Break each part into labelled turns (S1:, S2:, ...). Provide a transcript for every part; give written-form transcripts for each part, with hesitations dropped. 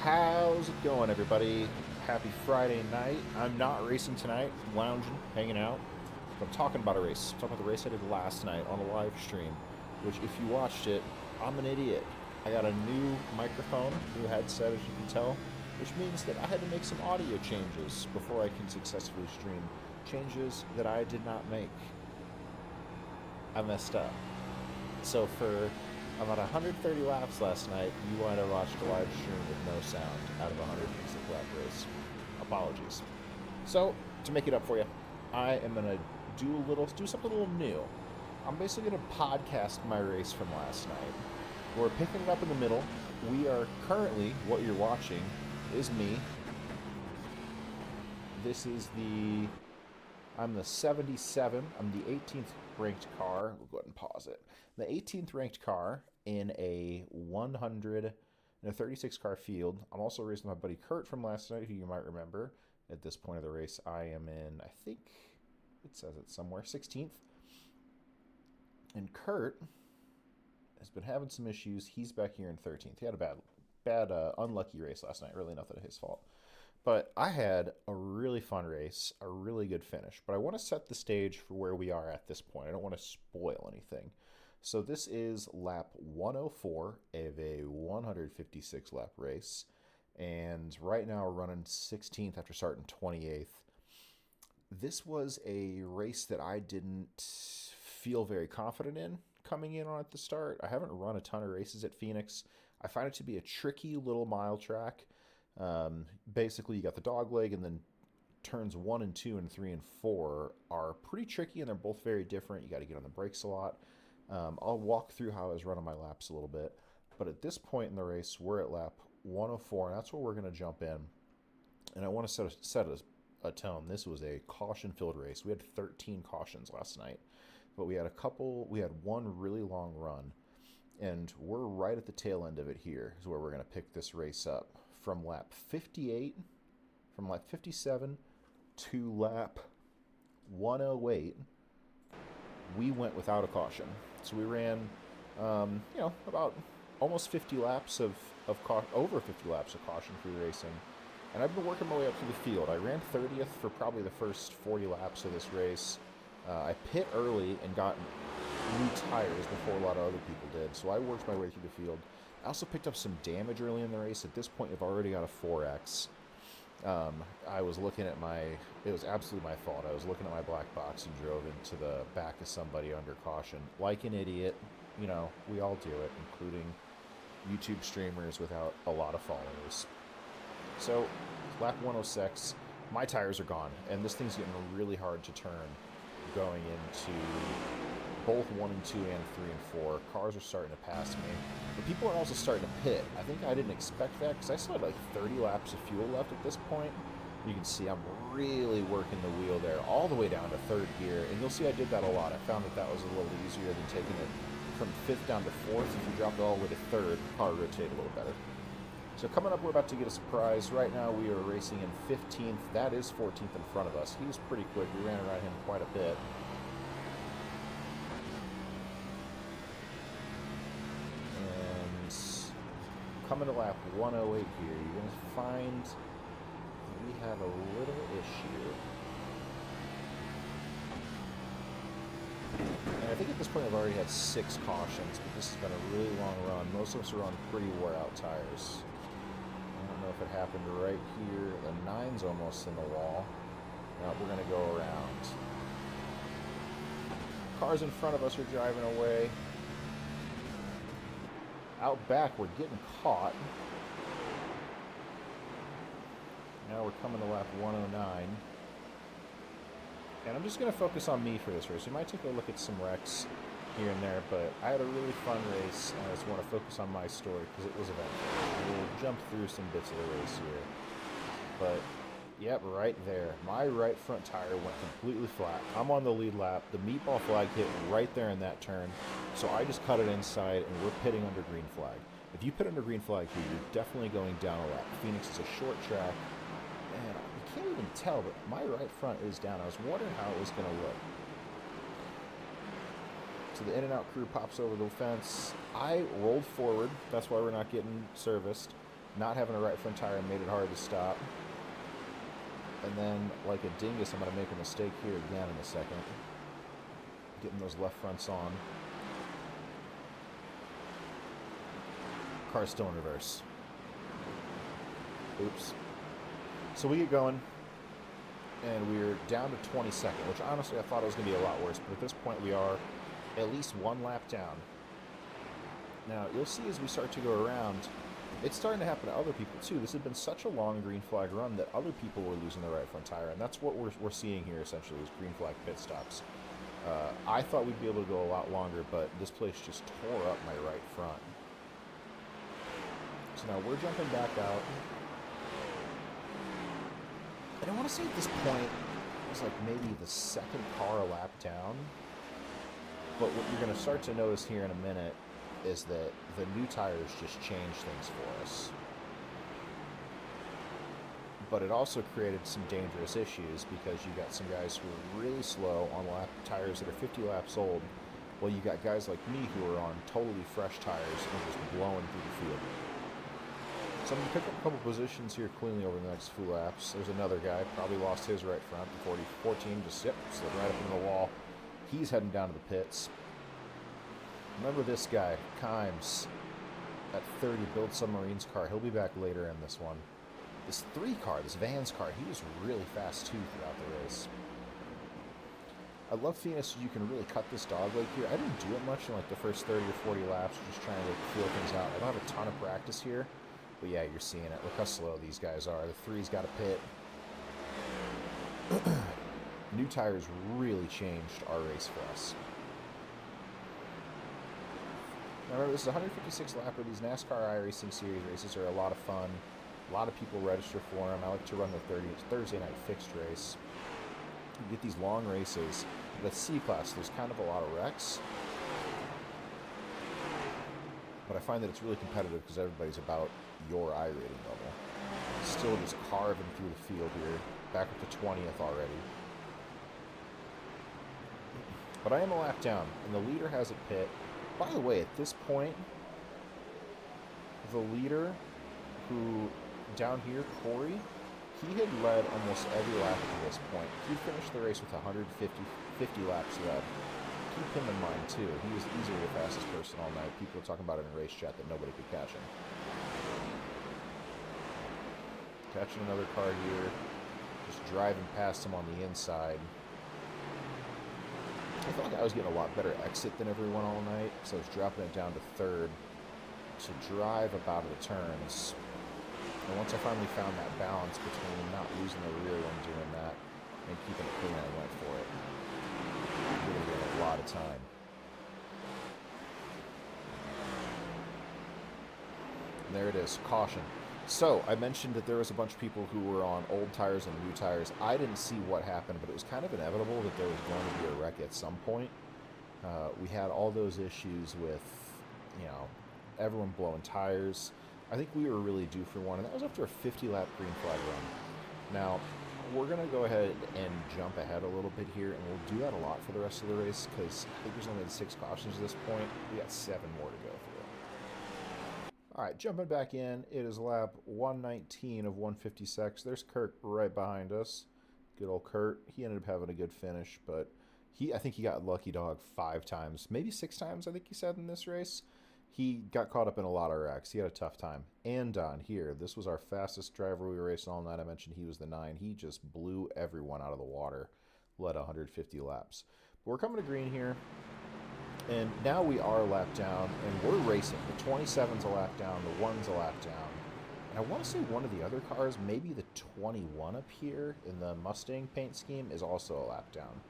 S1: How's it going, everybody? Happy Friday night. I'm not racing tonight, I'm lounging, hanging out. But I'm talking about a race. I'm talking about the race I did last night on a live stream, which, if you watched it, I'm an idiot. I got a new microphone, new headset, as you can tell, which means that I had to make some audio changes before I can successfully stream. Changes that I did not make. I messed up. So for about 130 laps last night, you might have watched a live stream with no sound out of a 100 lap race. Apologies. So, to make it up for you, I am going to do something a little new. I'm basically going to podcast my race from last night. We're picking it up in the middle. We are currently, what you're watching is me. This is I'm the 77. I'm the 18th ranked car. We'll go ahead and pause it. The 18th ranked car in a 136 car field. I'm also racing my buddy Kurt from last night, who you might remember. At this point of the race, I am in, I think it says it somewhere, 16th. And Kurt has been having some issues. He's back here in 13th. He had a bad, unlucky race last night. Really nothing his fault. But I had a really fun race, a really good finish. But I want to set the stage for where we are at this point. I don't want to spoil anything. So this is lap 104 of a 156 lap race. And right now we're running 16th after starting 28th. This was a race that I didn't feel very confident in coming in on at the start. I haven't run a ton of races at Phoenix. I find it to be a tricky little mile track. Basically, you got the dog leg, and then turns 1 and 2 and 3 and 4 are pretty tricky, and they're both very different. You got to get on the brakes a lot. I'll walk through how I was running my laps a little bit, but at this point in the race, we're at lap 104, and that's where we're going to jump in. And I want to set a tone. This was a caution-filled race. We had 13 cautions last night, but we had one really long run, and we're right at the tail end of it here is where we're going to pick this race up. From lap 58, from lap 57 to lap 108, we went without a caution. So we ran, about almost 50 laps over 50 laps of caution-free racing. And I've been working my way up through the field. I ran 30th for probably the first 40 laps of this race. I pit early and got new tires before a lot of other people did. So I worked my way through the field. I also picked up some damage early in the race. At this point, I've already got a 4X. I was looking at it was absolutely my fault. I was looking at my black box and drove into the back of somebody under caution. Like an idiot. We all do it, including YouTube streamers without a lot of followers. So, lap 106, my tires are gone, and this thing's getting really hard to turn going into both 1 and 2 and 3 and 4. Cars are starting to pass me. But people are also starting to pit. I think I didn't expect that because I still had like 30 laps of fuel left at this point. You can see I'm really working the wheel there all the way down to third gear. And you'll see I did that a lot. I found that was a little easier than taking it from 5th down to 4th. If you dropped it all the way to 3rd, the car rotated a little better. So coming up, we're about to get a surprise. Right now we are racing in 15th. That is 14th in front of us. He was pretty quick. We ran around him quite a bit. Coming to lap 108 here, you're going to find we have a little issue. And I think at this point I've already had 6 cautions, but this has been a really long run. Most of us are on pretty wore-out tires. I don't know if it happened right here. The 9's almost in the wall. Now we're going to go around. Cars in front of us are driving away. Out back, we're getting caught. Now we're coming to lap 109. And I'm just going to focus on me for this race. We might take a look at some wrecks here and there, but I had a really fun race, and I just want to focus on my story because it was eventful. We'll jump through some bits of the race here. But, yep, right there. My right front tire went completely flat. I'm on the lead lap. The meatball flag hit right there in that turn. So I just cut it inside, and we're pitting under green flag. If you pit under green flag here, you're definitely going down a lap. Phoenix is a short track, and you can't even tell, but my right front is down. I was wondering how it was going to look. So the in-and-out crew pops over the fence. I rolled forward. That's why we're not getting serviced. Not having a right front tire made it hard to stop. And then, like a dingus, I'm going to make a mistake here again in a second. Getting those left fronts on. Car's still in reverse. Oops. So we get going, and we're down to 22nd, which honestly I thought it was going to be a lot worse, but at this point we are at least one lap down. Now, you'll see as we start to go around, it's starting to happen to other people too. This has been such a long green flag run that other people were losing their right front tire, and that's what we're seeing here essentially is green flag pit stops. I thought we'd be able to go a lot longer, but this place just tore up my right front. So now we're jumping back out. And I want to say at this point, it was like maybe the second car a lap down. But what you're going to start to notice here in a minute is that the new tires just changed things for us. But it also created some dangerous issues because you got some guys who are really slow on tires that are 50 laps old. Well, you got guys like me who are on totally fresh tires and just blowing through the field. So I'm going to pick up a couple positions here cleanly over the next few laps. There's another guy, probably lost his right front. The 14 just slid right up into the wall. He's heading down to the pits. Remember this guy, Kimes, that 30 Build Submarines car. He'll be back later in this one. This 3 car, this Vans car, he was really fast too throughout the race. I love Phoenix, you can really cut this dog leg here. I didn't do it much in like the first 30 or 40 laps, just trying to feel things out. I don't have a ton of practice here, but yeah, you're seeing it. Look how slow these guys are. The 3's got a pit. New tires really changed our race for us. Now remember, this is a 156 lapper. These NASCAR iRacing series races are a lot of fun. A lot of people register for them. I like to run the Thursday night fixed race. You get these long races. But at C-Class, there's kind of a lot of wrecks. But I find that it's really competitive because everybody's about your iRating level. Still just carving through the field here. Back up to 20th already. But I am a lap down, and the leader has a pit. By the way, at this point, the leader, who down here, Corey, he had led almost every lap to this point. He finished the race with 50 laps led. Keep him in mind too. He was easily the fastest person all night. People were talking about it in race chat that nobody could catch him. Catching another car here. Just driving past him on the inside. I felt like I was getting a lot better exit than everyone all night, so I was dropping it down to 3rd to drive about the turns. And once I finally found that balance between not losing the rear when doing that and keeping it clean, I went for it. Really getting a lot of time. And there it is, caution. So, I mentioned that there was a bunch of people who were on old tires and new tires. I didn't see what happened, but it was kind of inevitable that there was going to be a wreck at some point. We had all those issues with, you know, everyone blowing tires. I think we were really due for one, and that was after a 50-lap green flag run. Now, we're going to go ahead and jump ahead a little bit here, and we'll do that a lot for the rest of the race, because I think there's only 6 cautions at this point. We got 7 more to go through. Alright, jumping back in, it is lap 119 of 156. There's Kurt right behind us. Good old Kurt. He ended up having a good finish, but I think he got lucky dog 5 times, maybe 6 times, I think he said in this race. He got caught up in a lot of wrecks. He had a tough time. And on here, this was our fastest driver we were racing all night. I mentioned he was the 9. He just blew everyone out of the water. Led 150 laps. But we're coming to green here. And now we are a lap down, and we're racing. The 27's a lap down, the 1's a lap down. And I want to say one of the other cars, maybe the 21 up here in the Mustang paint scheme, is also a lap down.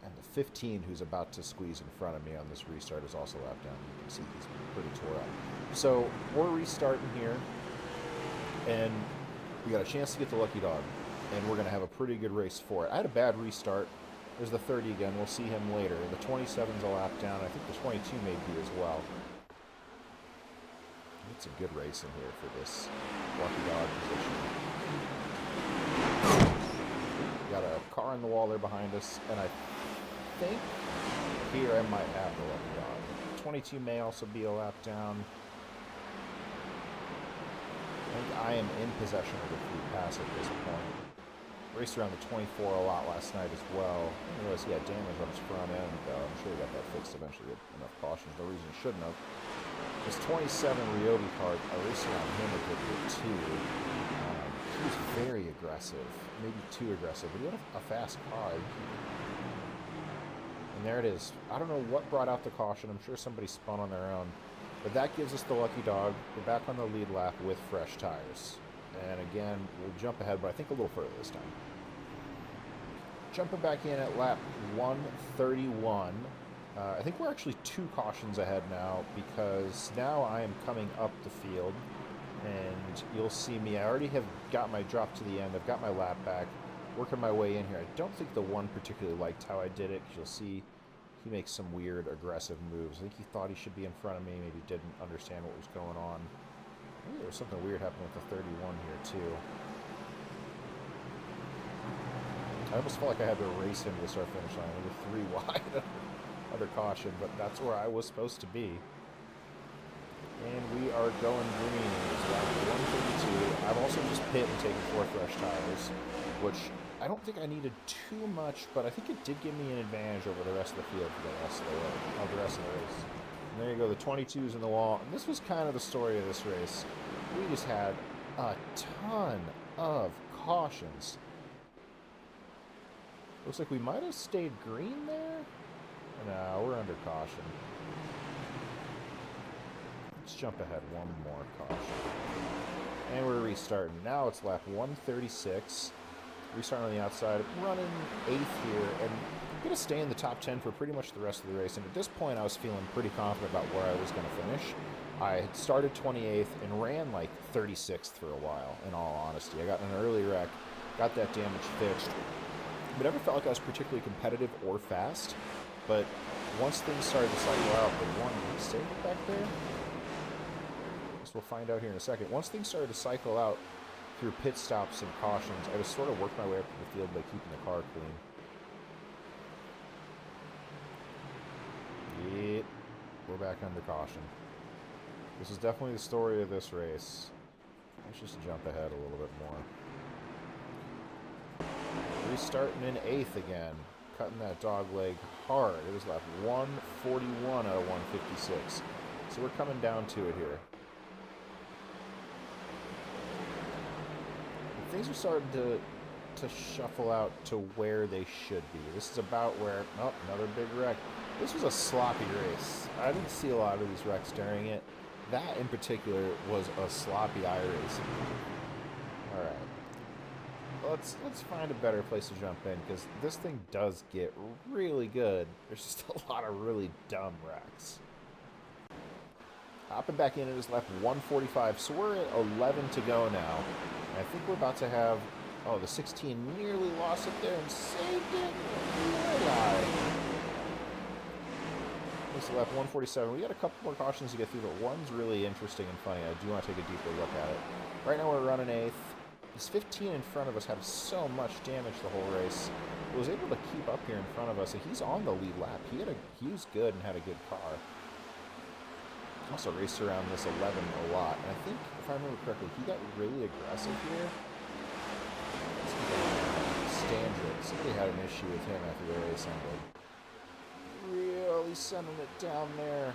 S1: And the 15, who's about to squeeze in front of me on this restart, is also lap down. You can see he's pretty tore up. So we're restarting here, and we got a chance to get the lucky dog, and we're going to have a pretty good race for it. I had a bad restart. There's the 30 again. We'll see him later. The 27's a lap down. I think the 22 may be as well. It's a good race in here for this lucky dog position. Got a car in the wall there behind us, and I think here I might have the lucky dog. 22 may also be a lap down. I am in possession of the free pass at this point. Raced around the 24 a lot last night as well. I didn't realize he had damage on his front end, though. I'm sure he got that fixed eventually with enough cautions. No reason he shouldn't have. This 27 Ryobi card, I raced around him a good bit too. He was very aggressive, maybe too aggressive, but he had a fast car. And there it is. I don't know what brought out the caution. I'm sure somebody spun on their own. But that gives us the lucky dog. We're back on the lead lap with fresh tires. And again, we'll jump ahead, but I think a little further this time. Jumping back in at lap 131. I think we're actually 2 cautions ahead now, because now I am coming up the field. And you'll see me. I already have got my drop to the end. I've got my lap back. Working my way in here. I don't think the one particularly liked how I did it. You'll see he makes some weird, aggressive moves. I think he thought he should be in front of me. Maybe didn't understand what was going on. Maybe there was something weird happening with the 31 here, too. I almost felt like I had to race him to the start-finish line. We were 3 wide under caution, but that's where I was supposed to be. And we are going green. It's lap 132. I've also just pit and taken 4 fresh tires, which I don't think I needed too much, but I think it did give me an advantage over the rest of the field for the rest of the race. And there you go, the 22's in the wall. And this was kind of the story of this race. We just had a ton of cautions. Looks like we might have stayed green there. No, we're under caution. Let's jump ahead one more caution. And we're restarting. Now it's lap 136. Restarting on the outside, running 8th here, and I'm going to stay in the top 10 for pretty much the rest of the race. And at this point, I was feeling pretty confident about where I was going to finish. I had started 28th and ran like 36th for a while, in all honesty. I got in an early wreck, got that damage fixed, but never felt like I was particularly competitive or fast. But once things started to cycle out, the one, did he save it back there? Guess we'll find out here in a second. Once things started to cycle out through pit stops and cautions, I just sort of worked my way up to the field by keeping the car clean. Yep, we're back under caution. This is definitely the story of this race. Let's just jump ahead a little bit more. Restarting in 8th again. Cutting that dog leg hard. It was lap 141 out of 156. So we're coming down to it here. Things are starting to shuffle out to where they should be. This is about where... Oh, another big wreck. This was a sloppy race. I didn't see a lot of these wrecks during it. That in particular was a sloppy iRacing. Alright. Let's find a better place to jump in, because this thing does get really good. There's just a lot of really dumb wrecks. Hopping back in, it is lap 145, so we're at 11 to go now. I think we're about to have... Oh, the 16 nearly lost it there and saved it. This is lap 147. We got a couple more cautions to get through, but one's really interesting and funny. I do want to take a deeper look at it. Right now we're running 8th. This 15 in front of us had so much damage the whole race. He was able to keep up here in front of us, and he's on the lead lap. He was good and had a good car. Also raced around this 11 a lot, and I think, if I remember correctly, he got really aggressive here. Standard. Somebody had an issue with him after the race ended. Really sending it down there.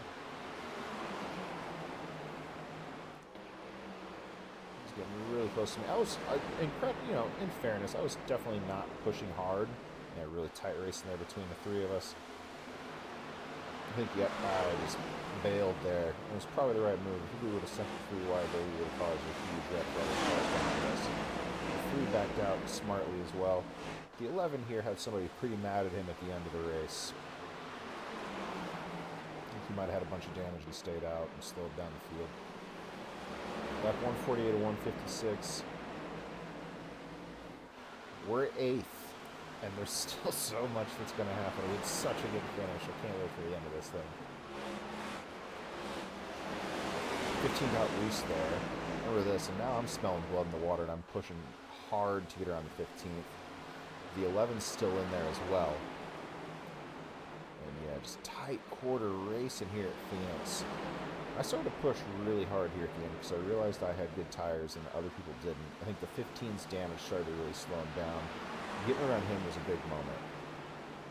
S1: He's getting really close to me. In fairness, I was definitely not pushing hard. Yeah, really tight racing there between the 3 of us. I think, yep, I just bailed there. It was probably the right move. If we would have sent the 3 wide, they would have caused a huge wreck for other cars behind us. The 3 backed out smartly as well. The 11 here had somebody pretty mad at him at the end of the race. I think he might have had a bunch of damage and stayed out and slowed down the field. Lap 148 to 156. We're 8th. And there's still so much that's going to happen. It's such a good finish. I can't wait for the end of this thing. 15 got loose there. Remember this, and now I'm smelling blood in the water, and I'm pushing hard to get around the 15th. The 11's still in there as well. And yeah, just tight quarter racing here at Phoenix. I started to push really hard here at the end because I realized I had good tires and other people didn't. I think the 15's damage started to really slow him down. Getting around him was a big moment.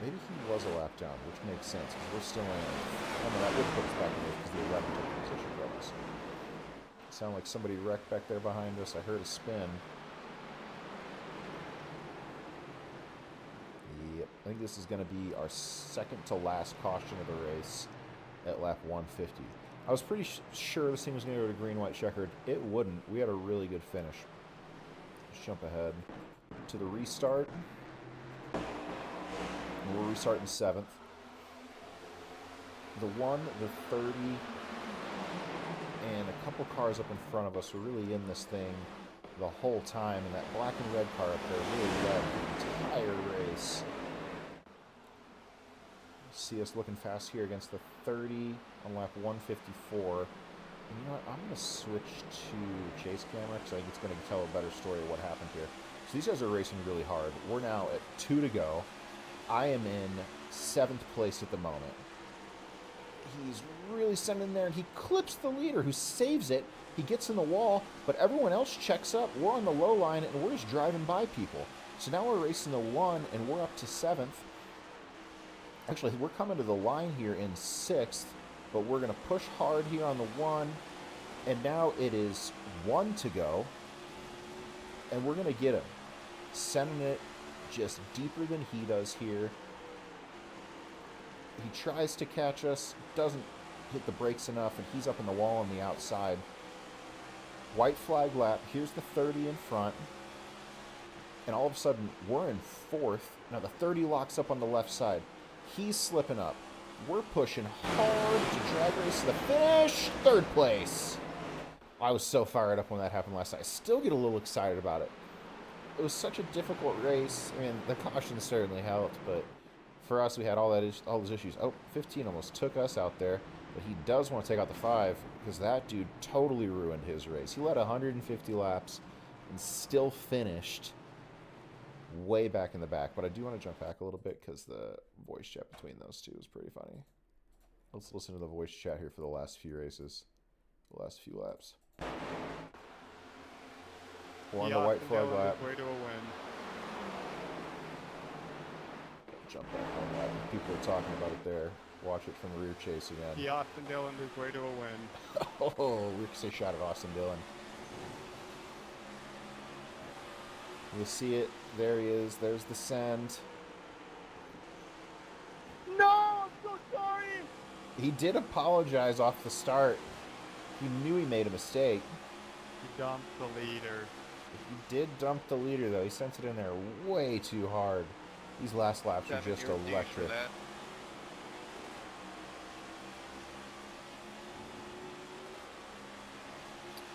S1: Maybe he was a lap down, which makes sense because we're still in. Oh no, that would put us back in there because the 11 took position from us. Sound like somebody wrecked back there behind us. I heard a spin. Yep, I think this is going to be our second to last caution of the race at lap 150. I was pretty sure this thing was going to go to green-white checkered. It wouldn't. We had a really good finish. Let's jump ahead to the restart. We'll restart in 7th. The 1, the 30, and a couple cars up in front of us were really in this thing the whole time, and that black and red car up there really led the entire race. See us looking fast here against the 30 on lap 154. And you know what? I'm going to switch to chase camera because I think it's going to tell a better story of what happened here. So these guys are racing really hard. We're now at 2 to go. I am in 7th place at the moment. He's really sending in there, and he clips the leader, who saves it. He gets in the wall, but everyone else checks up. We're on the low line, and we're just driving by people. So now we're racing the 1, and we're up to 7th. Actually, we're coming to the line here in 6th, but we're going to push hard here on the 1, and now it is 1 to go, and we're going to get him. Sending it just deeper than he does here. He tries to catch us, doesn't hit the brakes enough, and he's up in the wall on the outside. White flag lap. Here's the 30 in front. And all of a sudden, we're in 4th. Now the 30 locks up on the left side. He's slipping up. We're pushing hard to drag race to the finish. 3rd place. I was so fired up when that happened last night. I still get a little excited about it. It was such a difficult race. I mean, the caution certainly helped, but for us, we had all those issues. Oh, 15 almost took us out there, but he does want to take out the 5 because that dude totally ruined his race. He led 150 laps and still finished way back in the back. But I do want to jump back a little bit because the voice chat between those two is pretty funny. Let's listen to the voice chat here for the last few races, the last few laps. We're on the white flag lap.
S2: Way to a win.
S1: Jump back on that. People are talking about it there. Watch it from rear chase again.
S2: The Austin Dillon is way to a win.
S1: Oh, Ricochet shot at Austin Dillon. You'll see it. There he is. There's the send.
S2: No, I'm so sorry.
S1: He did apologize off the start. He knew he made a mistake.
S2: He dumped the leader.
S1: He did dump the leader, though. He sent it in there way too hard. These last laps are just electric.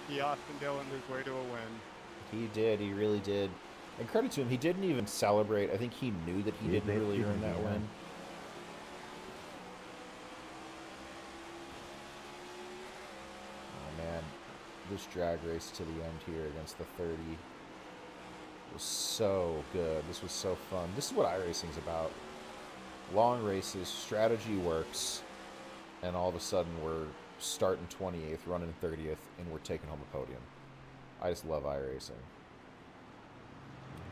S2: The Austin Dillon is way to a win.
S1: He did. He really did. And credit to him, he didn't even celebrate. I think he knew that he didn't really earn that win. Oh, man. This drag race to the end here against the 30 was so good. This was so fun. This is what iRacing's about. Long races, strategy works, and all of a sudden we're starting 28th, running 30th, and we're taking home a podium. I just love iRacing.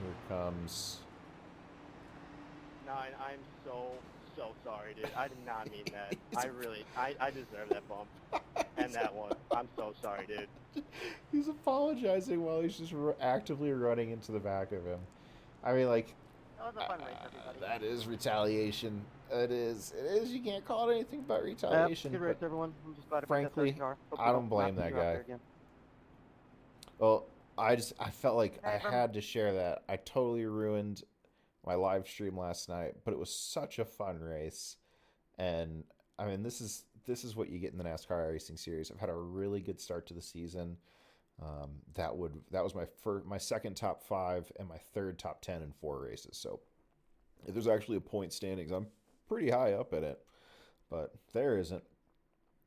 S1: Here comes...
S3: Nine, I'm so sorry, dude. I did not mean that. I deserve that bump. And that one. I'm so sorry, dude.
S1: He's apologizing while he's just actively running into the back of him. I mean, like...
S3: That was a fun race, everybody.
S1: That is retaliation. It is. It is. You can't call it anything but retaliation.
S3: Good race, everyone. I'm just glad to
S1: frankly, I don't blame that guy. Well, I felt like I had to share that. I totally ruined my live stream last night, but it was such a fun race. And I mean, this is what you get in the NASCAR Racing Series. I've had a really good start to the season. That was my second top 5 and my third top 10 in 4 races. So if there's actually a point standings, I'm pretty high up in it, but there isn't.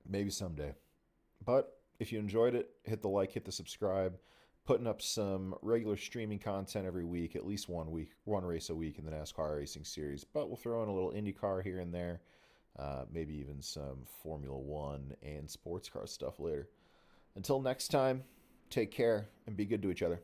S1: Maybe someday. But if you enjoyed it, hit the like, hit the subscribe. Putting up some regular streaming content every week, at least one race a week in the NASCAR Racing Series. But we'll throw in a little IndyCar here and there. maybe even some Formula One and sports car stuff later. Until next time, take care and be good to each other.